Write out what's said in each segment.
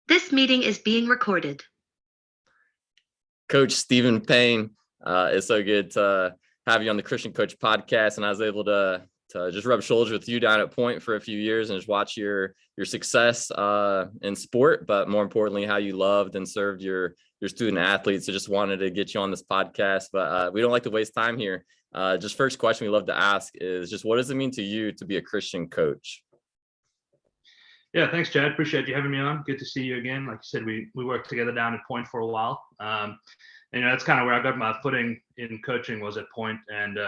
This meeting is being recorded. Coach Stephen Paine, it's so good to have you on the Christian Coach podcast. And I was able to just rub shoulders with you down at Point for a few years and just watch your success in sport, but more importantly, how you loved and served your student athletes. So just wanted to get you on this podcast, but we don't like to waste time here. Just first question we love to ask is just, what does it mean to you to be a Christian coach? Yeah, thanks, Chad. Appreciate you having me on. Good to see you again. Like you said, we worked together down at Point for a while. And, that's kind of where I got my footing in coaching, was at Point, and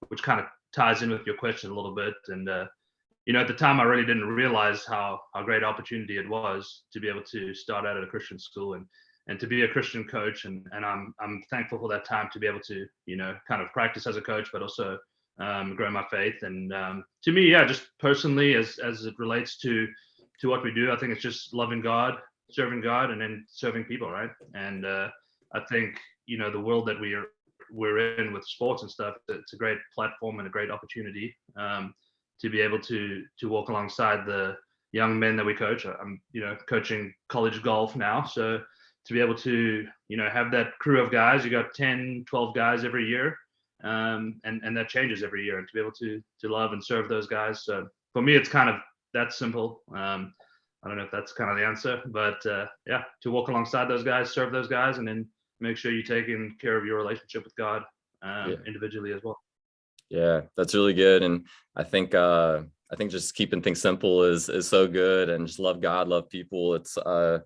which kind of ties in with your question a little bit. And at the time, I really didn't realize how great opportunity it was to be able to start out at a Christian school and to be a Christian coach. And I'm thankful for that time to be able to kind of practice as a coach, but also grow my faith. And to me, yeah, just personally, as it relates to what we do, I think it's just loving God, serving God, and then serving people, right? And I think the world that we're in with sports and stuff, it's a great platform and a great opportunity to be able to walk alongside the young men that we coach. I'm coaching college golf now, so to be able to have that crew of guys, you got 10, 12 guys every year, and that changes every year, and to be able to love and serve those guys. So for me, it's kind of that simple. I don't know if that's kind of the answer, but yeah, to walk alongside those guys, serve those guys, and then make sure you're taking care of your relationship with God individually as well. Yeah, that's really good. And I think just keeping things simple is so good, and just love God, love people. It's a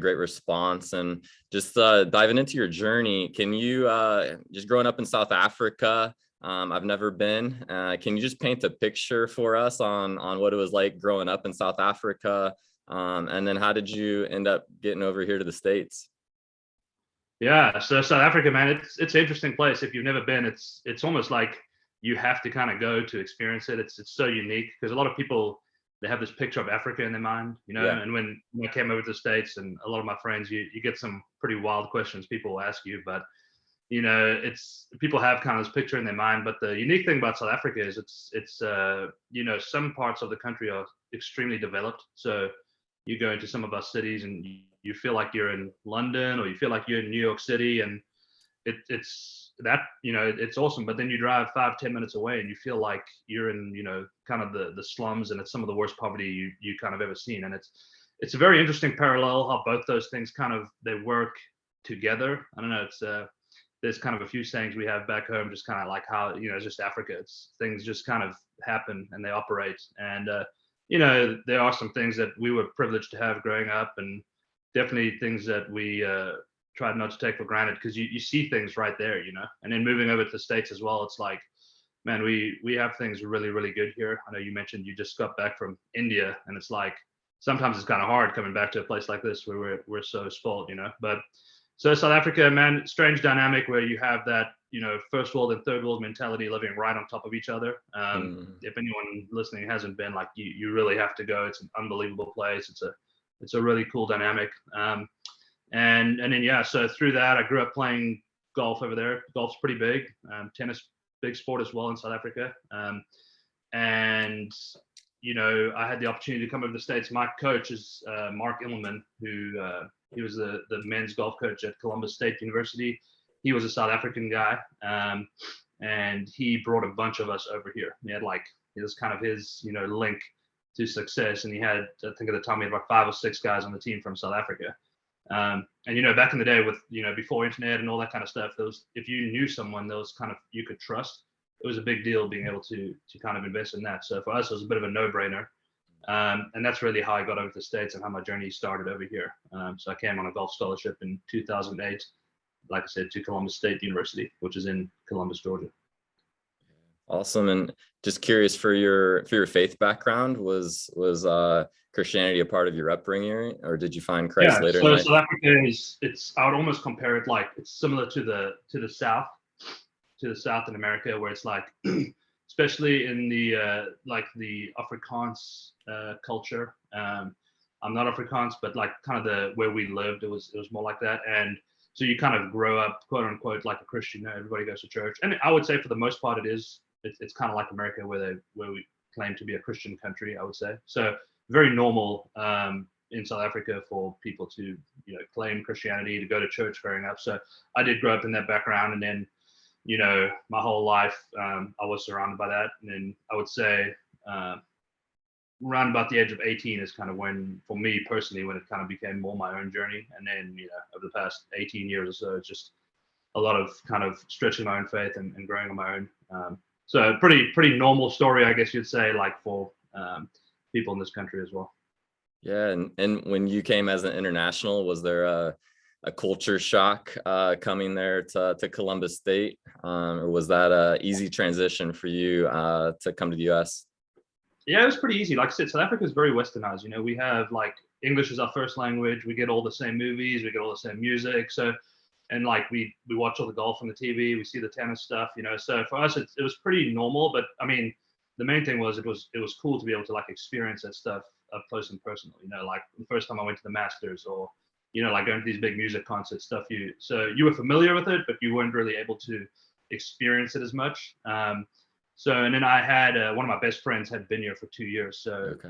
great response. And just diving into your journey, can you just growing up in South Africa? I've never been. Can you just paint a picture for us on what it was like growing up in South Africa? And then how did you end up getting over here to the States? Yeah, so South Africa, man, it's an interesting place. If you've never been, it's almost like you have to kind of go to experience it. It's so unique, because a lot of people, they have this picture of Africa in their mind, Yeah. And when I came over to the States, and a lot of my friends, you get some pretty wild questions people will ask you, but it's people have kind of this picture in their mind. But the unique thing about South Africa is it's some parts of the country are extremely developed. So you go into some of our cities and you feel like you're in London, or you feel like you're in New York City, and it's that it's awesome. But then you drive 5-10 minutes away and you feel like you're in kind of the slums, and it's some of the worst poverty you kind of ever seen. And it's a very interesting parallel how both those things kind of they work together. I don't know, it's there's kind of a few sayings we have back home, just kind of like how it's just Africa, it's things just kind of happen and they operate. And there are some things that we were privileged to have growing up, and definitely things that we tried not to take for granted, because you see things right there, and then moving over to the States as well, it's like, man, we have things really, really good here. I know you mentioned you just got back from India, and it's like sometimes it's kind of hard coming back to a place like this where we're so spoiled, but so South Africa, man, strange dynamic where you have that first world and third world mentality living right on top of each other. If anyone listening hasn't been, like, you really have to go. It's an unbelievable place. It's a really cool dynamic. And then yeah, so through that, I grew up playing golf over there. Golf's pretty big. Tennis, big sport as well in South Africa. And I had the opportunity to come over to the States. My coach is Mark Immelman, who he was the men's golf coach at Columbus State University. He was a South African guy, and he brought a bunch of us over here. He was kind of his link to success, and he had, I think at the time, he had about 5 or 6 guys on the team from South Africa. And back in the day with before internet and all that kind of stuff, if you knew someone that was kind of you could trust, it was a big deal being able to kind of invest in that. So for us, it was a bit of a no-brainer. And that's really how I got over to the States and how my journey started over here. So I came on a golf scholarship in 2008, like I said, to Columbus State University, which is in Columbus, Georgia. Awesome. And just curious, for your faith background, was Christianity a part of your upbringing, or did you find Christ later in life? So South Africa I would almost compare it like it's similar to the South in America, where it's like, especially in the the Afrikaans culture. I'm not Afrikaans, but like kind of where we lived, it was more like that. And so you kind of grow up, quote unquote, like a Christian. Everybody goes to church, and I would say for the most part, it's kind of like America, where we claim to be a Christian country, I would say. So very normal in South Africa for people to, claim Christianity, to go to church growing up. So I did grow up in that background, and then, my whole life I was surrounded by that. And then I would say around about the age of 18 is kind of when, for me personally, when it kind of became more my own journey. And then, over the past 18 years or so, it's just a lot of kind of stretching my own faith and growing on my own. So pretty normal story, I guess you'd say, like for people in this country as well. Yeah, and when you came as an international, was there a culture shock coming there to Columbus State, or was that a easy transition for you to come to the U.S.? Yeah, it was pretty easy. Like I said, South Africa is very westernized. We have like English is our first language. We get all the same movies. We get all the same music. So, and like we watch all the golf on the TV. We see the tennis stuff. So for us, it was pretty normal. But I mean, the main thing was it was cool to be able to like experience that stuff up close and personal. Like the first time I went to the Masters, or like going to these big music concerts stuff. So you were familiar with it, but you weren't really able to experience it as much. And then I had one of my best friends had been here for 2 years. So, Okay.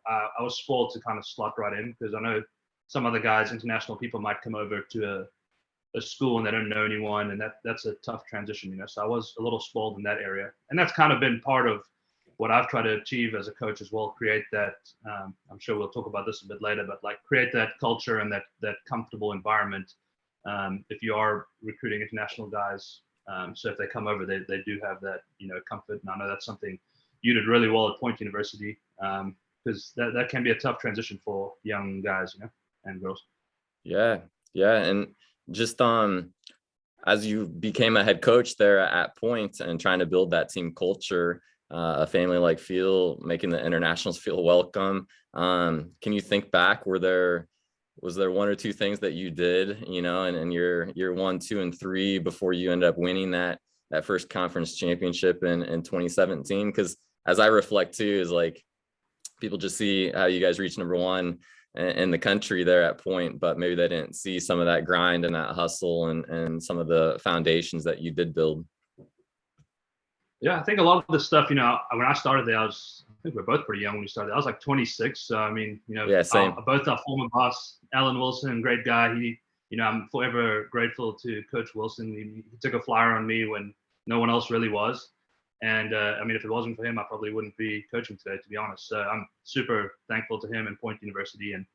I was spoiled to kind of slot right in, because I know some other guys, international people, might come over to a school and they don't know anyone. And that's a tough transition, So I was a little spoiled in that area. And that's kind of been part of what I've tried to achieve as a coach as well, create that, I'm sure we'll talk about this a bit later, but like create that culture and that comfortable environment. If you are recruiting international guys, so if they come over, they do have that, comfort. And I know that's something you did really well at Point University, because that can be a tough transition for young guys, and girls. Yeah, and just as you became a head coach there at Point and trying to build that team culture, a family-like feel, making the internationals feel welcome. Can you think back? Was there one or two things that you did, in year 1, 2, and 3 before you ended up winning that first conference championship in 2017? Because as I reflect too, is like people just see how you guys reached number 1 in the country there at Point, but maybe they didn't see some of that grind and that hustle and some of the foundations that you did build. Yeah, I think a lot of the stuff, when I started there, I think we're both pretty young when we started. I was like 26. So, I mean, Yeah, same. Both our former boss, Alan Wilson, great guy. I'm forever grateful to Coach Wilson. He took a flyer on me when no one else really was. And I mean, if it wasn't for him, I probably wouldn't be coaching today, to be honest. So I'm super thankful to him and Point University. And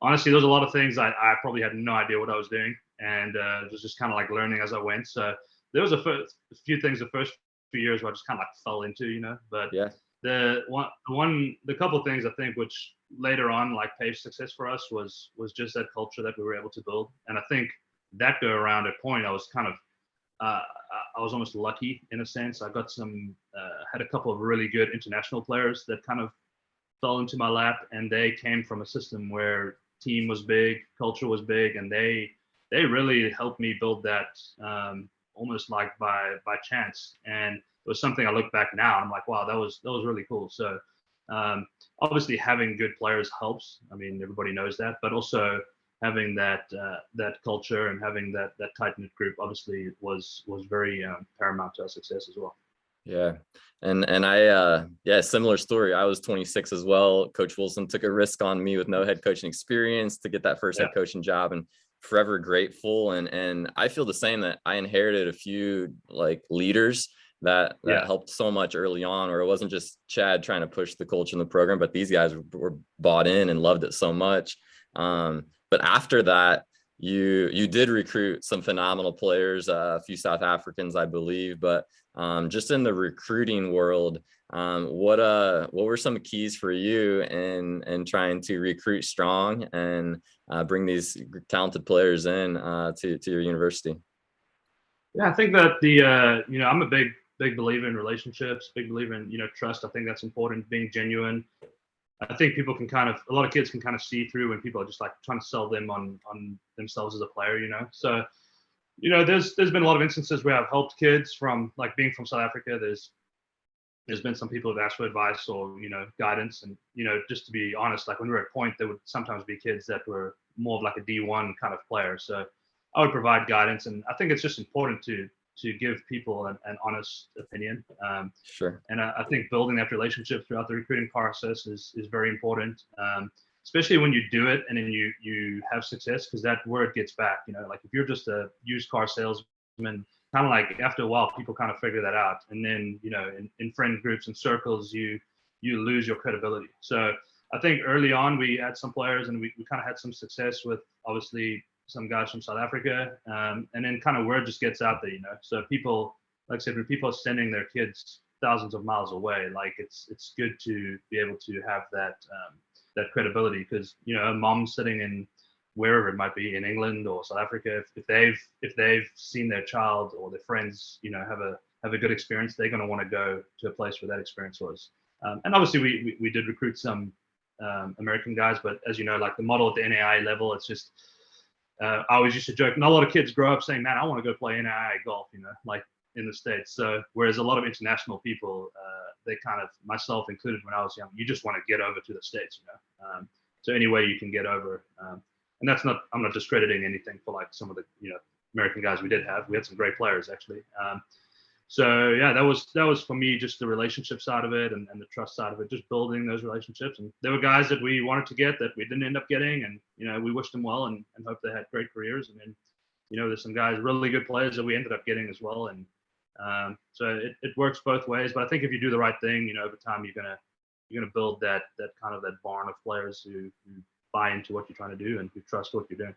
honestly, there's a lot of things I probably had no idea what I was doing. And it was just kind of like learning as I went. So there was a few things the first few years where I just kind of like fell into, but Yeah. the couple of things I think which later on like paved success for us was just that culture that we were able to build. And I think that go around at Point, I was kind of I was almost lucky in a sense. I got had a couple of really good international players that kind of fell into my lap, and they came from a system where team was big, culture was big, and they really helped me build that almost like by chance. And it was something I look back now and I'm like, wow, that was really cool. So obviously having good players helps. I mean, everybody knows that, but also having that culture and having that tight knit group obviously was very paramount to our success as well. Yeah. And I, similar story. I was 26 as well. Coach Wilson took a risk on me with no head coaching experience to get that first head coaching job, and forever grateful. And I feel the same, that I inherited a few like leaders that helped so much early on, where it wasn't just Chad trying to push the culture in the program, but these guys were bought in and loved it so much. But after that, you did recruit some phenomenal players, a few South Africans, I believe, but just in the recruiting world, what were some keys for you in trying to recruit strong and bring these talented players in to your university? Yeah, I think that I'm a big believer in relationships, big believer in trust. I think that's important, being genuine. I think people can a lot of kids can kind of see through when people are just like trying to sell them on themselves as a player, So, there's been a lot of instances where I've helped kids from like being from South Africa. There's been some people who've asked for advice or, guidance. And, just to be honest, like when we were at Point, there would sometimes be kids that were more of like a D1 kind of player. So I would provide guidance. And I think it's just important to give people an honest opinion. Sure. And I think building that relationship throughout the recruiting process is very important. especially when you do it and then you have success, because that word gets back. Like if you're just a used car salesman, kind of like after a while, people kind of figure that out, and then in friend groups and circles, you lose your credibility. So I think early on we had some players, and we kind of had some success with obviously some guys from South Africa, and then kind of word just gets out there. So people, like I said, when people are sending their kids thousands of miles away, like it's good to be able to have that credibility, because a mom sitting in wherever it might be in England or South Africa, if they've seen their child or their friends have a good experience, they're going to want to go to a place where that experience was. And obviously we did recruit some American guys, but as you know, like the model at the NAIA level, it's just I always used to joke, not a lot of kids grow up saying, man, I want to go play NAIA golf, like in the States. So whereas a lot of international people, they kind of, myself included when I was young, you just want to get over to the States, so any way you can get over. And that's not, I'm not discrediting anything for like some of the, American guys we did have. We had some great players actually. So yeah, that was for me just the relationship side of it and the trust side of it, just building those relationships. And there were guys that we wanted to get that we didn't end up getting, and we wished them well and hope they had great careers. And then there's some guys, really good players, that we ended up getting as well. And so it works both ways. But I think if you do the right thing, over time you're gonna build that kind of that barn of players who buy into what you're trying to do and who trust what you're doing.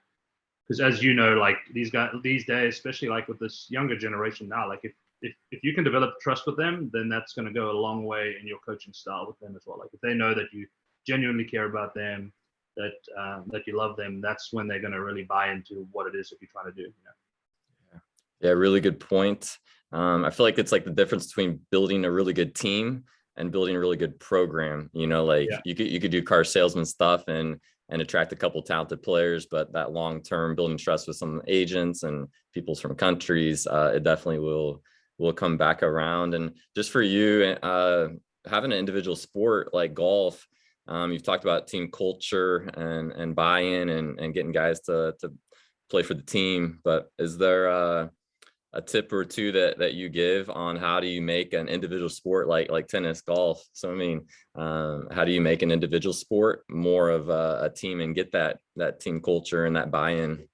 Because as you know, like these guys these days, especially like with this younger generation now, like if you can develop trust with them, then that's going to go a long way in your coaching style with them as well. Like if they know that you genuinely care about them, that you love them, that's when they're going to really buy into what it is that you're trying to do. Yeah, really good point. I feel like it's like the difference between building a really good team and building a really good program. Like you could do car salesman stuff and attract a couple talented players, but that long-term building trust with some agents and peoples from countries, it definitely will come back around. And just for you, having an individual sport like golf, you've talked about team culture and buy-in and getting guys to play for the team, but is there a tip or two that you give on how do you make an individual sport like tennis, golf? So I mean, how do you make an individual sport more of a team and get that team culture and that buy-in?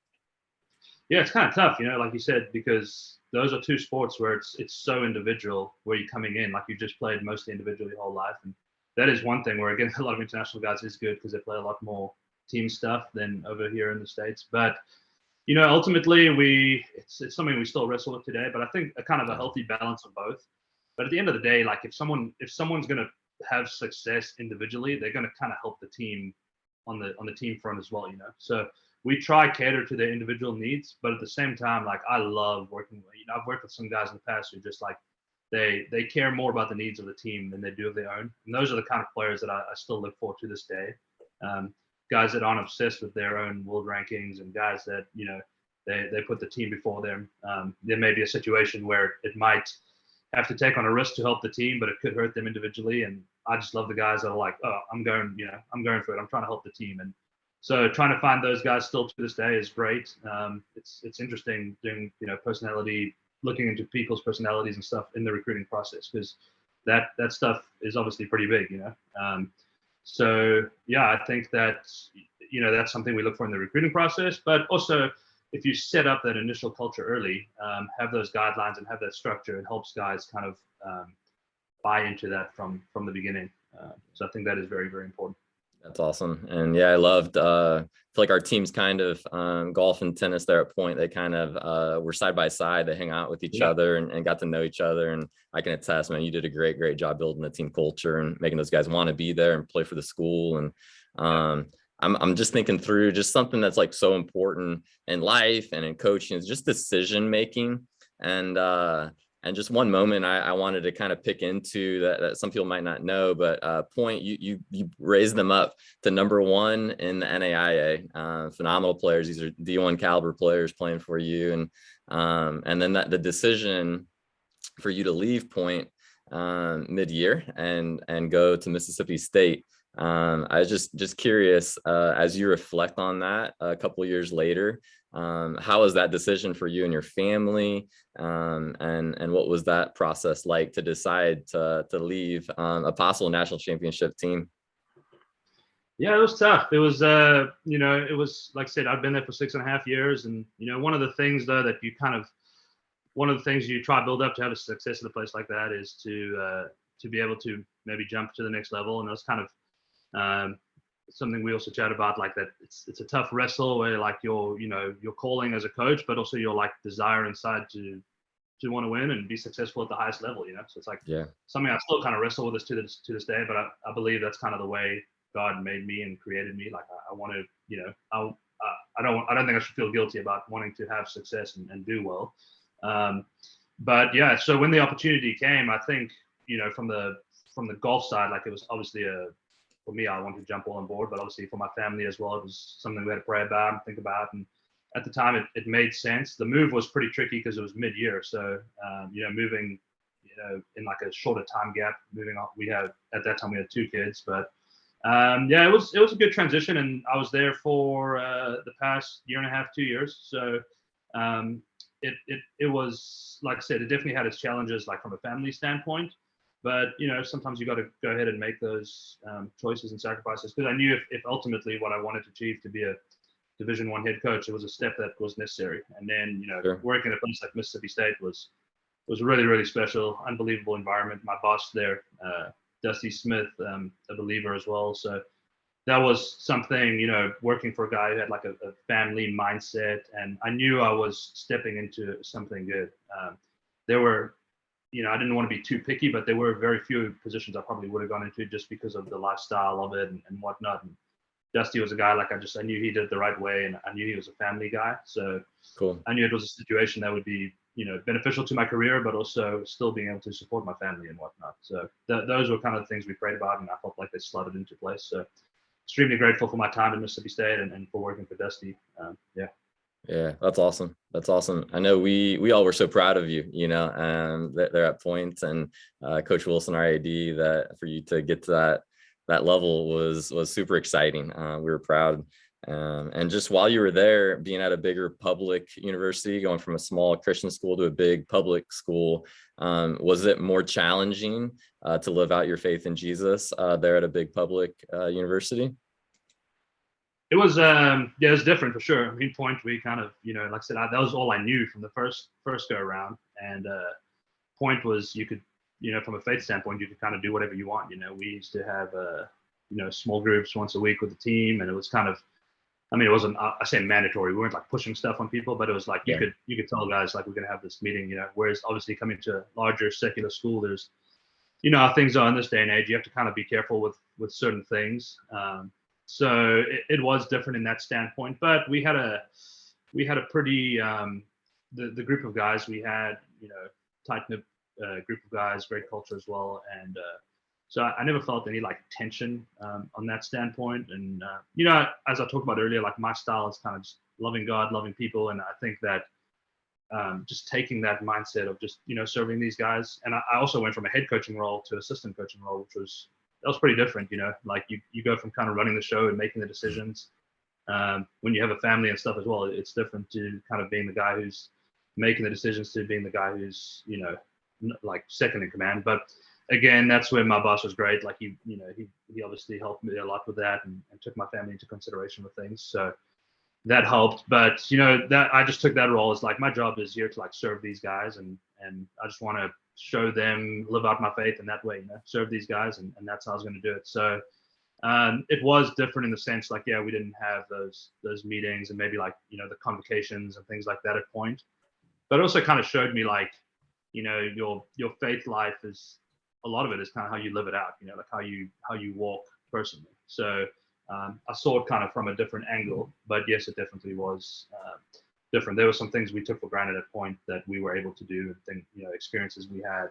Yeah, it's kind of tough, like you said, because those are two sports where it's so individual, where you're coming in, like you just played mostly individually your whole life. And that is one thing where, again, a lot of international guys is good because they play a lot more team stuff than over here in the States. But, ultimately it's something we still wrestle with today, but I think a kind of a healthy balance of both. But at the end of the day, like if someone's going to have success individually, they're going to kind of help the team on the team front as well, So we try cater to their individual needs, but at the same time, like I love working with, I've worked with some guys in the past who just like, they care more about the needs of the team than they do of their own. And those are the kind of players that I still look for to this day. Guys that aren't obsessed with their own world rankings, and guys that, they put the team before them. There may be a situation where it might have to take on a risk to help the team, but it could hurt them individually. And I just love the guys that are like, oh, I'm going for it. I'm trying to help the team. And so trying to find those guys still to this day is great. It's interesting doing, personality, looking into people's personalities and stuff in the recruiting process, because that stuff is obviously pretty big, So yeah, I think that, that's something we look for in the recruiting process, but also if you set up that initial culture early, have those guidelines and have that structure, it helps guys kind of buy into that from the beginning. So I think that is very, very important. That's awesome. And yeah, I loved, I feel like our teams kind of, golf and tennis there at Point, they kind of were side by side. They hang out with each other and got to know each other. And I can attest, man, you did a great job building the team culture and making those guys want to be there and play for the school. And I'm just thinking through just something that's like so important in life and in coaching is just decision making. And just one moment I wanted to kind of pick into that some people might not know, but Point, you raised them up to #1 in the NAIA. Phenomenal players. These are D1 caliber players playing for you. And then the decision for you to leave Point mid-year and go to Mississippi State. I was just curious, as you reflect on that a couple of years later, how was that decision for you and your family? And what was that process like to decide to leave a possible national championship team? Yeah, it was tough. It was, it was like I said, I've been there for 6.5 years, and one of the things though that one of the things you try to build up to have a success at a place like that is to be able to maybe jump to the next level, and that's kind of something we also chat about, like that it's a tough wrestle where like your calling as a coach, but also your like desire inside to want to win and be successful at the highest level. So it's like Yeah. something I still kind of wrestle with this to this day, but I believe that's kind of the way God made me and created me. Like I want to, I don't think I should feel guilty about wanting to have success and do well. But yeah, so when the opportunity came, I think, from the golf side, like it was obviously for me, I wanted to jump all on board, but obviously for my family as well, it was something we had to pray about and think about. And at the time, it made sense. The move was pretty tricky because it was mid-year, so moving, in like a shorter time gap, moving on. At that time we had 2 kids, but yeah, it was a good transition, and I was there for the past year and a half, 2 years. So it was, like I said, it definitely had its challenges, like from a family standpoint. But sometimes you got to go ahead and make those choices and sacrifices, because I knew if ultimately what I wanted to achieve to be a Division I head coach, it was a step that was necessary. And then Sure. working at a place like Mississippi State was really, really special, unbelievable environment. My boss there, Dusty Smith, a believer as well. So that was something, working for a guy who had like a family mindset, and I knew I was stepping into something good. There were, I didn't want to be too picky, but there were very few positions I probably would have gone into just because of the lifestyle of it and whatnot. And Dusty was a guy like I knew he did it the right way, and I knew he was a family guy. So Cool. I knew it was a situation that would be, beneficial to my career, but also still being able to support my family and whatnot. So those were kind of the things we prayed about, and I felt like they slotted into place. So extremely grateful for my time in Mississippi State and for working for Dusty. Yeah. Yeah, that's awesome. That's awesome. I know we all were so proud of you, that they're at Point, and Coach Wilson, our AD, that for you to get to that level was super exciting. We were proud. And just while you were there, being at a bigger public university, going from a small Christian school to a big public school, was it more challenging to live out your faith in Jesus there at a big public university? It was it was different for sure. I mean, Point, we kind of, like I said, that was all I knew from the first go around. And Point was, you could, from a faith standpoint, you could kind of do whatever you want. We used to have small groups once a week with the team, and it was kind of, I mean, it wasn't, I say mandatory. We weren't like pushing stuff on people, but it was like you could tell guys like, we're gonna have this meeting. Whereas obviously coming to a larger secular school, there's, how things are in this day and age. You have to kind of be careful with certain things. So it was different in that standpoint, but we had a pretty the group of guys we had, tight knit group of guys, great culture as well, and so I never felt any like tension on that standpoint. And as I talked about earlier, like my style is kind of just loving God, loving people, and I think that just taking that mindset of just serving these guys. And I also went from a head coaching role to assistant coaching role, which was pretty different. Like you go from kind of running the show and making the decisions. When you have a family and stuff as well, it's different to kind of being the guy who's making the decisions to being the guy who's like second in command. But again, that's where my boss was great. Like he obviously helped me a lot with that, and took my family into consideration with things. So that helped. But that I just took that role as like, my job is here to like serve these guys, and I just want to show them, live out my faith in that way, serve these guys, and that's how I was going to do it. So it was different in the sense, like, yeah, we didn't have those meetings and maybe like the convocations and things like that at Point, but it also kind of showed me like your faith life is, a lot of it is kind of how you live it out, like how you walk personally. So I saw it kind of from a different angle, but yes, it definitely was different. There were some things we took for granted at Point that we were able to do, and experiences we had,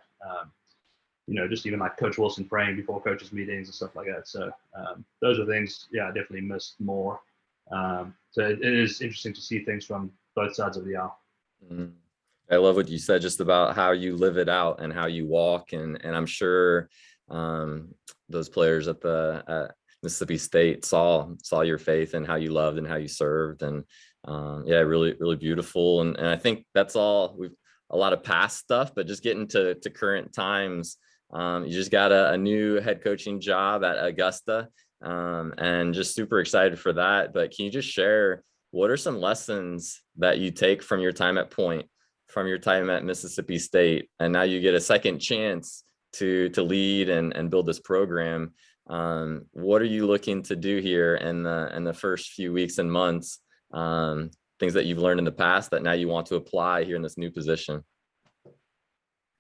just even like Coach Wilson praying before coaches meetings and stuff like that. So those are things, I definitely missed more. So it is interesting to see things from both sides of the aisle. Mm. I love what you said just about how you live it out and how you walk. And I'm sure those players at Mississippi State saw your faith and how you loved and how you served. And really, really beautiful. And I think that's all. We've a lot of past stuff, but just getting to current times. You just got a new head coaching job at Augusta. and just super excited for that. But can you just share what are some lessons that you take from your time at Point, from your time at Mississippi State, and now you get a second chance to lead and build this program? What are you looking to do here in the first few weeks and months? Things that you've learned in the past that now you want to apply here in this new position.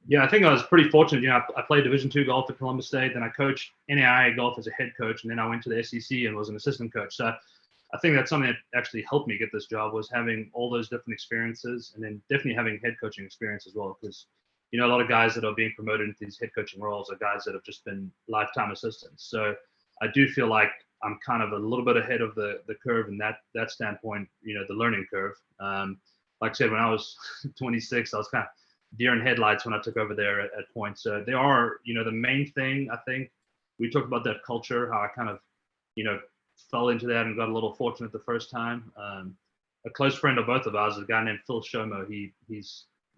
Yeah, I think I was pretty fortunate. I played Division II golf at Columbus State, then I coached NAIA golf as a head coach, and then I went to the SEC and was an assistant coach. So I think that's something that actually helped me get this job, was having all those different experiences, and then definitely having head coaching experience as well. Because a lot of guys that are being promoted into these head coaching roles are guys that have just been lifetime assistants. So I do feel like I'm kind of a little bit ahead of the curve in that standpoint. The learning curve. Like I said, when I was 26, I was kind of deer in headlights when I took over there at Point. So they are, the main thing. I think we talked about that culture, how I kind of, fell into that and got a little fortunate the first time. A close friend of both of ours is a guy named Phil Shomo. He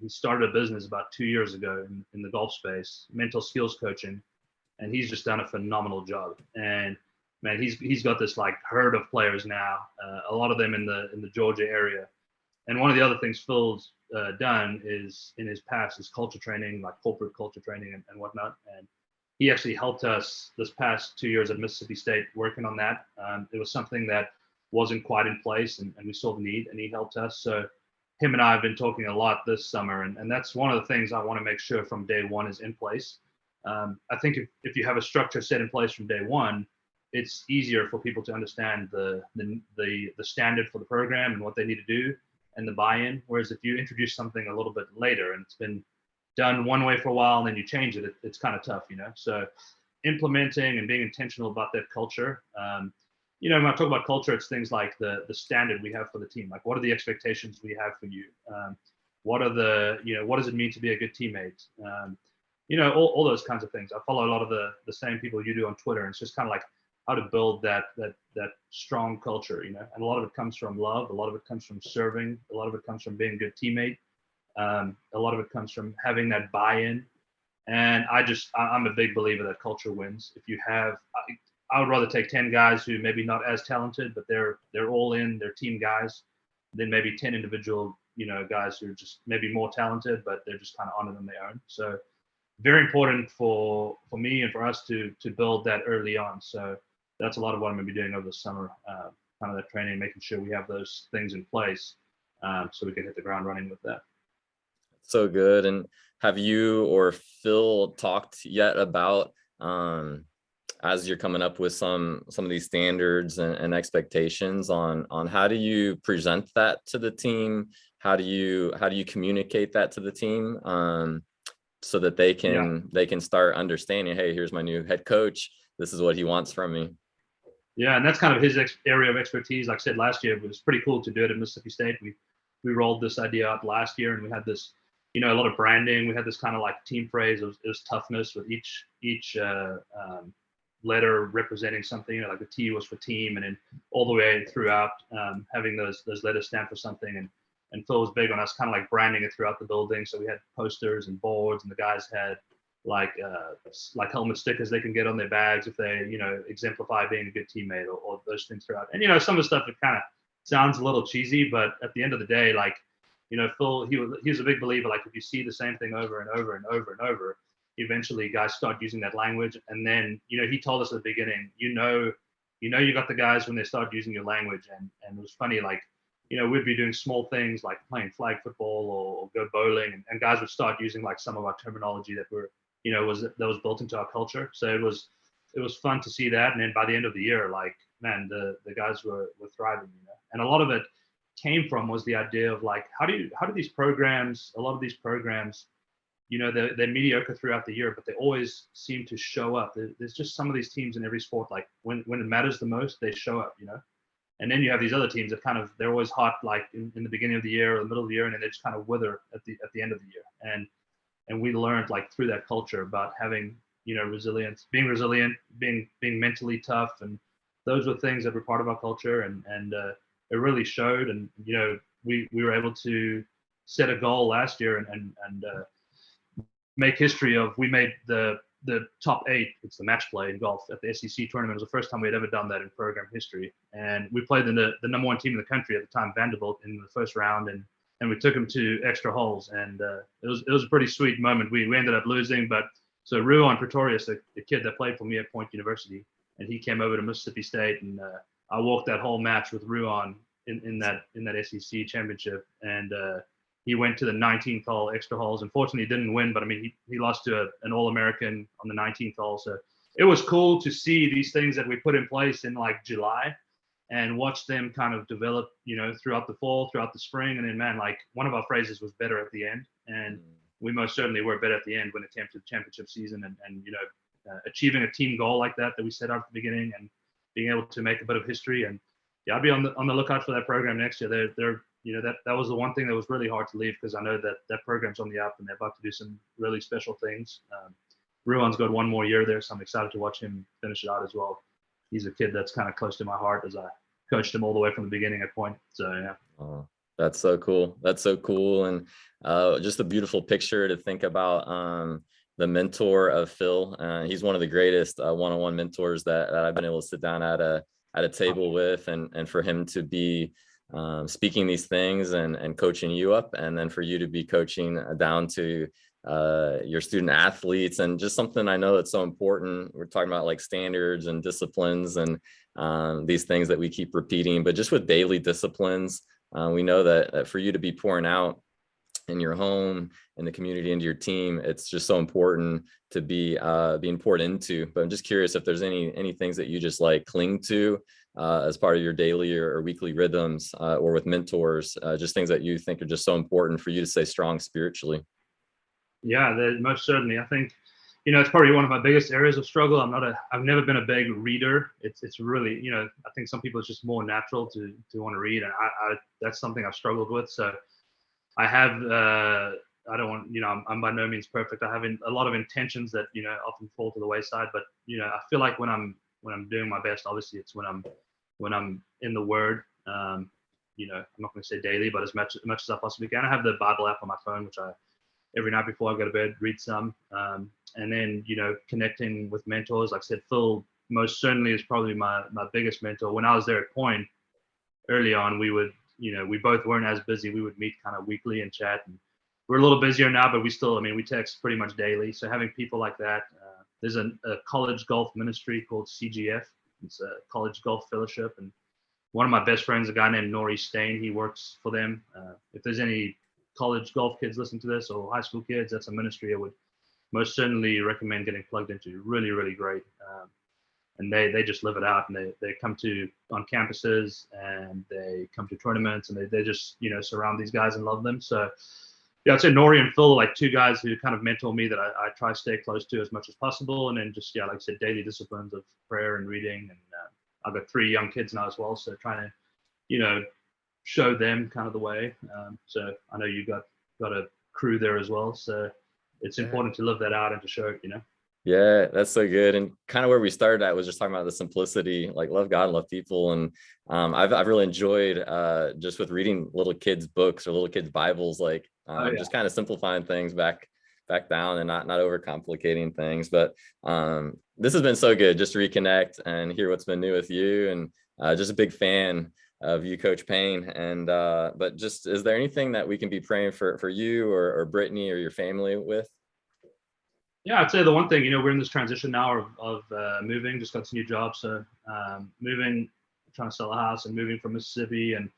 started a business about 2 years ago in the golf space, mental skills coaching, and he's just done a phenomenal job. And man, he's got this like herd of players now, a lot of them in the Georgia area. And one of the other things Phil's done is in his past is culture training, like corporate culture training and whatnot. And he actually helped us this past 2 years at Mississippi State working on that. It was something that wasn't quite in place, and we saw the need, and he helped us. So him and I have been talking a lot this summer, and that's one of the things I want to make sure from day one is in place. I think if you have a structure set in place from day one, it's easier for people to understand the standard for the program and what they need to do and the buy-in. Whereas if you introduce something a little bit later and it's been done one way for a while and then you change it, it's kind of tough, So implementing and being intentional about that culture. When I talk about culture, it's things like the standard we have for the team. Like, what are the expectations we have for you? What does it mean to be a good teammate? All those kinds of things. I follow a lot of the same people you do on Twitter, and it's just kind of like how to build that strong culture, and a lot of it comes from love, a lot of it comes from serving, a lot of it comes from being a good teammate, a lot of it comes from having that buy-in. And I'm a big believer that culture wins. If you have, I would rather take 10 guys who maybe not as talented, but they're all in, they're team guys, than maybe 10 individual, guys who are just maybe more talented, but they're just kind of on it on their own. So very important for me and for us to build that early on. So that's a lot of what I'm going to be doing over the summer, kind of that training, making sure we have those things in place, so we can hit the ground running with that. So good. And have you or Phil talked yet about, as you're coming up with some of these standards and expectations on how do you present that to the team? How do you communicate that to the team, so that they can start understanding, hey, here's my new head coach. This is what he wants from me. Yeah, and that's kind of his area of expertise. Like I said, last year it was pretty cool to do it at Mississippi State. We rolled this idea out last year, and we had this, a lot of branding. We had this kind of like team phrase. It was toughness, with each letter representing something. Like the T was for team, and then all the way throughout, having those letters stand for something. And Phil was big on us kind of like branding it throughout the building. So we had posters and boards, and the guys had like helmet stickers they can get on their bags if they, exemplify being a good teammate, or those things throughout. And, some of the stuff, it kind of sounds a little cheesy, but at the end of the day, like, Phil, he was a big believer, like if you see the same thing over and over and over and over, eventually guys start using that language. And then, he told us at the beginning, you got the guys when they start using your language. And it was funny, like, we'd be doing small things like playing flag football or go bowling, and guys would start using like some of our terminology that was built into our culture. So it was fun to see that. And then by the end of the year, like, man, the guys were thriving, and a lot of it came from was the idea of like, how do these programs, a lot of these programs, they're mediocre throughout the year, but they always seem to show up. There's just some of these teams in every sport, like when it matters the most, they show up, And then you have these other teams that they're always hot, like in the beginning of the year or the middle of the year, and then they just kind of wither at the end of the year. And we learned like through that culture about having, resilience, being resilient, being mentally tough. And those were things that were part of our culture. And it really showed. And, we were able to set a goal last year and make history of, we made the the top 8. It's the match play in golf at the SEC tournament. It was the first time we had ever done that in program history, and we played the number 1 team in the country at the time, Vanderbilt, in the first round, and we took them to extra holes, and it was a pretty sweet moment. We ended up losing, but so Ruan Pretorius, the kid that played for me at Point University, and he came over to Mississippi State, and I walked that whole match with Ruan in that SEC championship, and he went to the 19th hole, extra holes. Unfortunately, he didn't win, but I mean, he lost to an All-American on the 19th hole. So it was cool to see these things that we put in place in like July and watch them kind of develop, throughout the fall, throughout the spring. And then, man, like one of our phrases was better at the end. And we most certainly were better at the end when it came to the championship season and achieving a team goal like that we set out at the beginning and being able to make a bit of history. And yeah, I'll be on the lookout for that program next year. They're that was the one thing that was really hard to leave, because I know that program's on the up and they're about to do some really special things. Ruan's got one more year there, so I'm excited to watch him finish it out as well. He's a kid that's kind of close to my heart, as I coached him all the way from the beginning at Point. So yeah. Oh, that's so cool. That's so cool. And just a beautiful picture to think about. The mentor of Phil. He's one of the greatest one-on-one mentors that I've been able to sit down at a table with, and for him to be speaking these things and coaching you up, and then for you to be coaching down to your student athletes, and just something I know that's so important. We're talking about like standards and disciplines and these things that we keep repeating, but just with daily disciplines, we know that for you to be pouring out in your home, in the community, into your team, it's just so important to be being poured into. But I'm just curious if there's any things that you just like cling to as part of your daily or weekly rhythms, or with mentors, just things that you think are just so important for you to stay strong spiritually. Yeah, most certainly. I think, it's probably one of my biggest areas of struggle. I've never been a big reader. It's really, I think some people it's just more natural to want to read, and I that's something I've struggled with. So I have, I don't want, I'm by no means perfect. I have a lot of intentions that, often fall to the wayside, but, I feel like when I'm doing my best, obviously it's when I'm in the Word. I'm not going to say daily, but as much as I possibly can. I have the Bible app on my phone, which I, every night before I go to bed, read some. And then, connecting with mentors. Like I said, Phil most certainly is probably my biggest mentor. When I was there at Point early on, we would, we both weren't as busy. We would meet kind of weekly and chat. And we're a little busier now, but we text pretty much daily. So having people like that, there's a college golf ministry called CGF. It's a college golf fellowship. And one of my best friends, a guy named Nori Stain, he works for them. If there's any college golf kids listening to this, or high school kids, that's a ministry I would most certainly recommend getting plugged into. Really, really great. And they just live it out, and they come on campuses, and they come to tournaments, and they just, surround these guys and love them. So yeah, I'd say Nori and Phil are like two guys who kind of mentor me that I try to stay close to as much as possible. And then just, like I said, daily disciplines of prayer and reading. And I've got 3 young kids now as well, so trying to, show them kind of the way. So I know you got a crew there as well, so it's important to live that out and to show it, Yeah, that's so good. And kind of where we started at was just talking about the simplicity, like love God, love people. And I've really enjoyed just with reading little kids' books or little kids' Bibles, like just kind of simplifying things back down and not overcomplicating things. But this has been so good just to reconnect and hear what's been new with you, and just a big fan of you, Coach Paine. And but just, is there anything that we can be praying for you or Brittany or your family with? Yeah, I'd say the one thing, we're in this transition now of moving, just got some new jobs. So moving, trying to sell a house and moving from Mississippi, and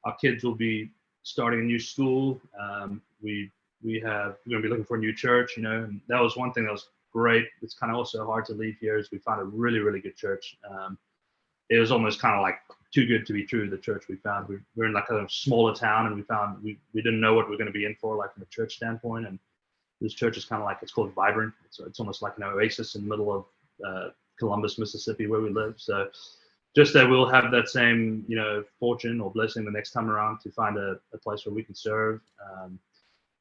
our kids will be starting a new school. We're going to be looking for a new church, and that was one thing that was great. It's kind of also hard to leave here, is we found a really, really good church. It was almost kind of like too good to be true, the church we found. We're in like a smaller town, and we found we didn't know what we were going to be in for, like from a church standpoint. And this church is kind of like, it's called Vibrant. So it's almost like an oasis in the middle of Columbus, Mississippi, where we live. So just that we'll have that same, fortune or blessing the next time around to find a place where we can serve.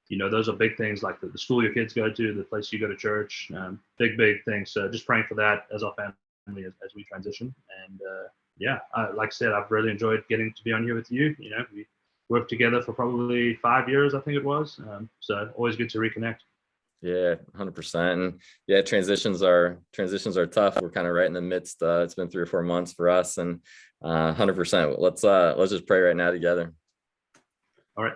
Those are big things, like the school your kids go to, the place you go to church, big things. So just praying for that as our family as we transition. And like I said, I've really enjoyed getting to be on here with you. We worked together for probably 5 years, I think it was. So always good to reconnect. Yeah, 100%. And yeah, transitions are tough. We're kind of right in the midst. It's been 3 or 4 months for us, and 100%. Let's just pray right now together. All right.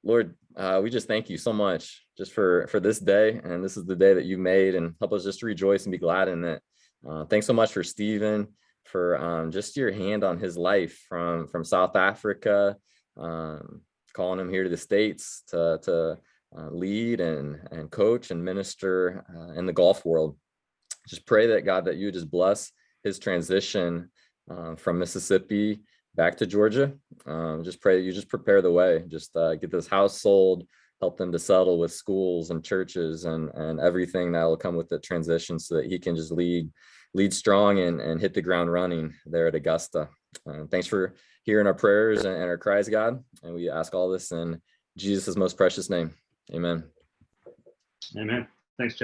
Lord, we just thank you so much just for this day, and this is the day that you made, and help us just to rejoice and be glad in it. Thanks so much for Stephen, for just your hand on his life from South Africa, calling him here to the States to lead and coach and minister in the golf world. Just pray that God, that you just bless his transition from Mississippi back to Georgia. Just pray that you just prepare the way, just get this house sold, help them to settle with schools and churches and everything that will come with the transition, so that he can just lead strong and hit the ground running there at Augusta. Thanks for hearing our prayers and our cries, God. And we ask all this in Jesus' most precious name. Amen. Amen. Thanks, John.